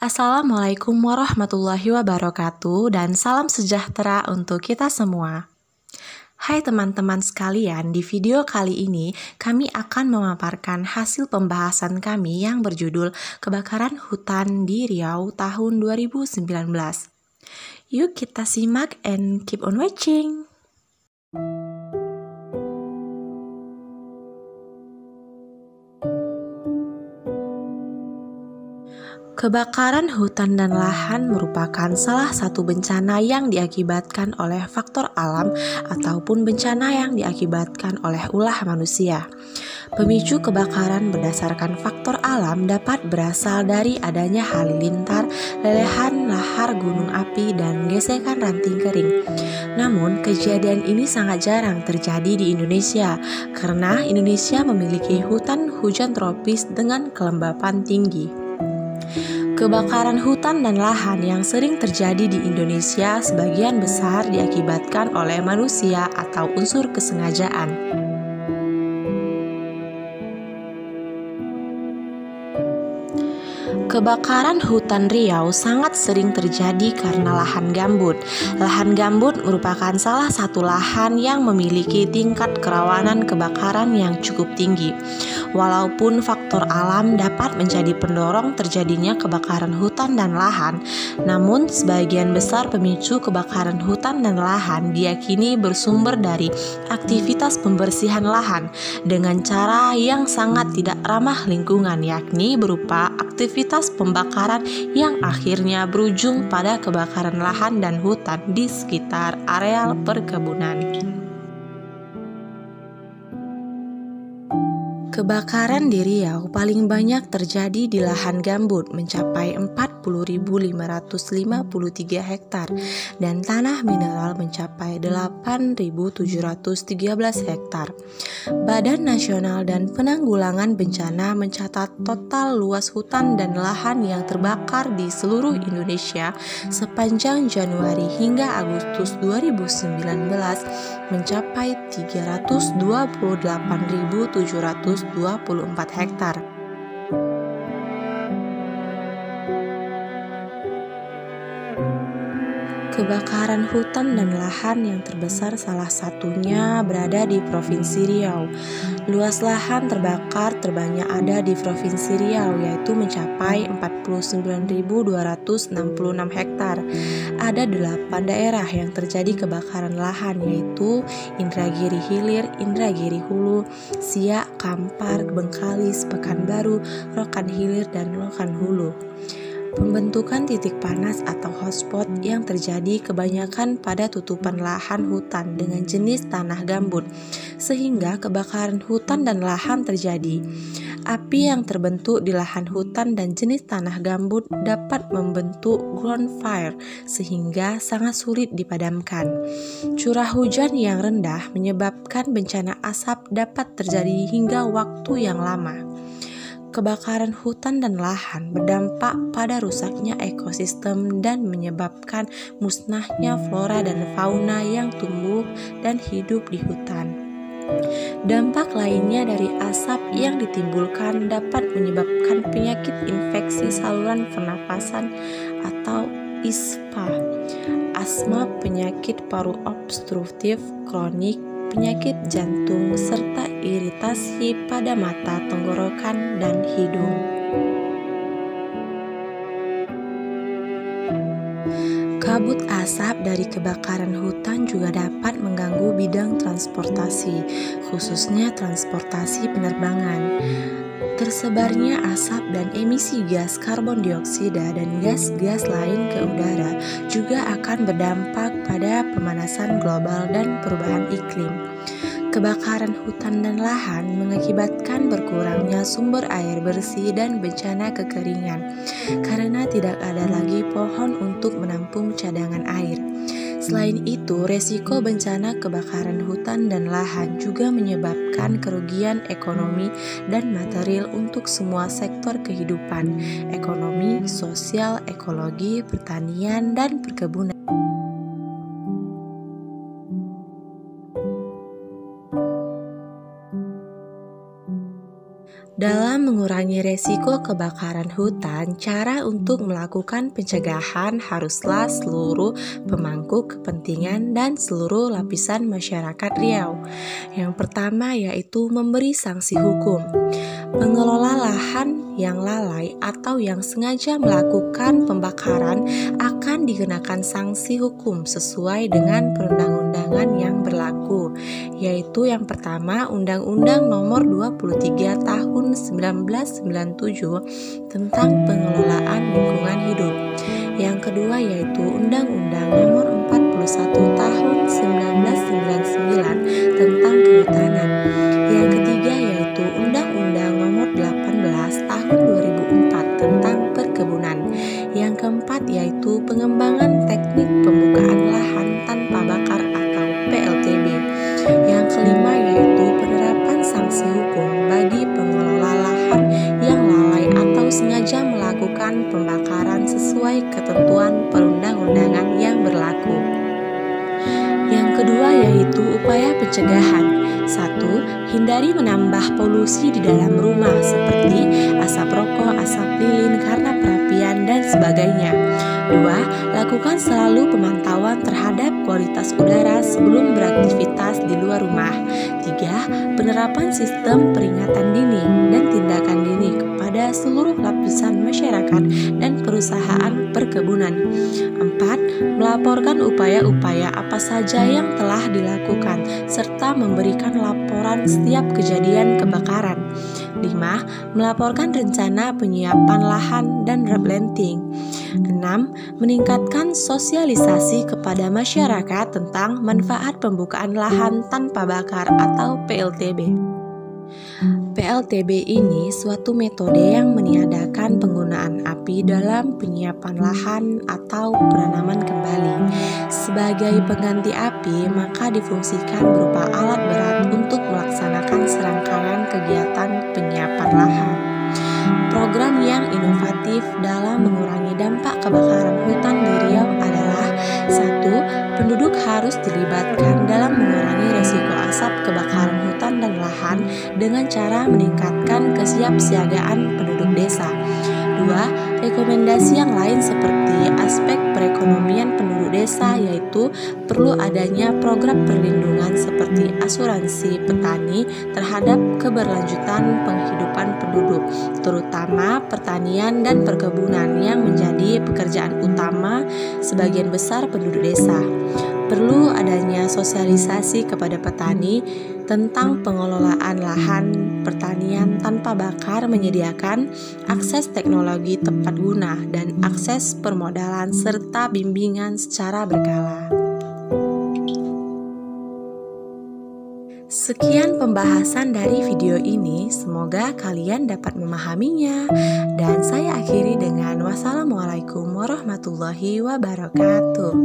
Assalamualaikum warahmatullahi wabarakatuh dan salam sejahtera untuk kita semua. Hai teman-teman sekalian, di video kali ini kami akan memaparkan hasil pembahasan kami yang berjudul Kebakaran Hutan di Riau tahun 2019. Yuk kita simak and keep on watching. Kebakaran hutan dan lahan merupakan salah satu bencana yang diakibatkan oleh faktor alam ataupun bencana yang diakibatkan oleh ulah manusia. Pemicu kebakaran berdasarkan faktor alam dapat berasal dari adanya halilintar, lelehan lahar gunung api, dan gesekan ranting kering. Namun, kejadian ini sangat jarang terjadi di Indonesia karena Indonesia memiliki hutan hujan tropis dengan kelembapan tinggi. Kebakaran hutan dan lahan yang sering terjadi di Indonesia sebagian besar diakibatkan oleh manusia atau unsur kesengajaan. Kebakaran hutan Riau sangat sering terjadi karena lahan gambut. Lahan gambut merupakan salah satu lahan yang memiliki tingkat kerawanan kebakaran yang cukup tinggi. Walaupun faktor alam dapat menjadi pendorong terjadinya kebakaran hutan dan lahan, namun sebagian besar pemicu kebakaran hutan dan lahan diyakini bersumber dari aktivitas pembersihan lahan dengan cara yang sangat tidak ramah lingkungan, yakni berupa aktivitas pembakaran yang akhirnya berujung pada kebakaran lahan dan hutan di sekitar areal perkebunan. Kebakaran di Riau paling banyak terjadi di lahan gambut mencapai 40.553 hektar dan tanah mineral mencapai 8.713 hektar. Badan Nasional dan Penanggulangan Bencana mencatat total luas hutan dan lahan yang terbakar di seluruh Indonesia sepanjang Januari hingga Agustus 2019 mencapai 328.724 hektar. Kebakaran hutan dan lahan yang terbesar salah satunya berada di Provinsi Riau. Luas lahan terbakar terbanyak ada di Provinsi Riau, yaitu mencapai 49.266 hektar. Ada 8 daerah yang terjadi kebakaran lahan, yaitu Indragiri Hilir, Indragiri Hulu, Siak, Kampar, Bengkalis, Pekanbaru, Rokan Hilir, dan Rokan Hulu. Pembentukan titik panas atau hotspot yang terjadi kebanyakan pada tutupan lahan hutan dengan jenis tanah gambut, sehingga kebakaran hutan dan lahan terjadi. Api yang terbentuk di lahan hutan dan jenis tanah gambut dapat membentuk ground fire sehingga sangat sulit dipadamkan. Curah hujan yang rendah menyebabkan bencana asap dapat terjadi hingga waktu yang lama. Kebakaran hutan dan lahan berdampak pada rusaknya ekosistem dan menyebabkan musnahnya flora dan fauna yang tumbuh dan hidup di hutan. Dampak lainnya dari asap yang ditimbulkan dapat menyebabkan penyakit infeksi saluran pernapasan atau ISPA, asma, penyakit paru obstruktif kronik, penyakit jantung, serta iritasi pada mata, tenggorokan, dan hidung. Kabut asap dari kebakaran hutan juga dapat mengganggu bidang transportasi, khususnya transportasi penerbangan. Tersebarnya asap dan emisi gas karbon dioksida dan gas-gas lain ke udara juga akan berdampak pada pemanasan global dan perubahan iklim. Kebakaran hutan dan lahan mengakibatkan berkurangnya sumber air bersih dan bencana kekeringan karena tidak ada lagi pohon untuk menampung cadangan air. Selain itu, resiko bencana kebakaran hutan dan lahan juga menyebabkan kerugian ekonomi dan material untuk semua sektor kehidupan, ekonomi, sosial, ekologi, pertanian, dan perkebunan. Dalam mengurangi resiko kebakaran hutan, cara untuk melakukan pencegahan haruslah seluruh pemangku kepentingan dan seluruh lapisan masyarakat Riau. Yang pertama yaitu memberi sanksi hukum. Pengelola lahan yang lalai atau yang sengaja melakukan pembakaran akan dikenakan sanksi hukum sesuai dengan perundang-undangan yang berlaku, yaitu yang pertama Undang-Undang Nomor 23 Tahun 1997 tentang Pengelolaan Lingkungan Hidup. Yang kedua yaitu Undang-Undang Nomor 41 Tahun 1999 tentang Kehutanan. Yang ketiga yaitu Undang-Undang Nomor 18 Tahun 2004 tentang Perkebunan. Yang keempat yaitu Pengembangan Teknik Pembukaan Lahan Tanpa Bakar atau PLTB. Yang kelima yaitu penerapan sanksi hukum bagi pengelola lahan yang lalai atau sengaja melakukan pembakaran sesuai ketentuan perundang-undangan yang berlaku. Yang kedua yaitu upaya pencegahan. 1. Hindari menambah polusi di dalam rumah seperti asap rokok, asap lilin karena perapian dan sebagainya. 2. Lakukan selalu pemantauan terhadap kualitas udara sebelum beraktivitas di luar rumah. 3. Penerapan sistem peringatan dini dan tindakan dini kepada seluruh lapisan masyarakat dan perusahaan perkebunan. 4. Melaporkan upaya-upaya apa saja yang telah dilakukan serta memberikan laporan setiap kejadian kebakaran. 5. Melaporkan rencana penyiapan lahan dan replanting. 6. Meningkatkan sosialisasi kepada masyarakat tentang manfaat pembukaan lahan tanpa bakar atau PLTB. PLTB ini suatu metode yang meniadakan penggunaan api dalam penyiapan lahan atau penanaman kembali. Sebagai pengganti api, maka difungsikan berupa alat berat untuk melaksanakan serangkaian kegiatan penyiapan lahan. Program yang inovatif dalam mengurangi dampak kebakaran hutan di Riau adalah 1. Penduduk harus dilibatkan dalam mengurangi resiko asap kebakaran hutan dan lahan dengan cara meningkatkan kesiapsiagaan penduduk desa. 2. Rekomendasi yang lain seperti aspek perekonomian penduduk desa yaitu perlu adanya program perlindungan seperti asuransi petani terhadap keberlanjutan penghidupan penduduk, terutama pertanian dan perkebunan yang menjadi pekerjaan utama sebagian besar penduduk desa. Perlu adanya sosialisasi kepada petani tentang pengelolaan lahan pertanian tanpa bakar, menyediakan akses teknologi tepat guna dan akses permodalan serta bimbingan secara berkala. Sekian pembahasan dari video ini, semoga kalian dapat memahaminya. Dan saya akhiri dengan wassalamualaikum warahmatullahi wabarakatuh.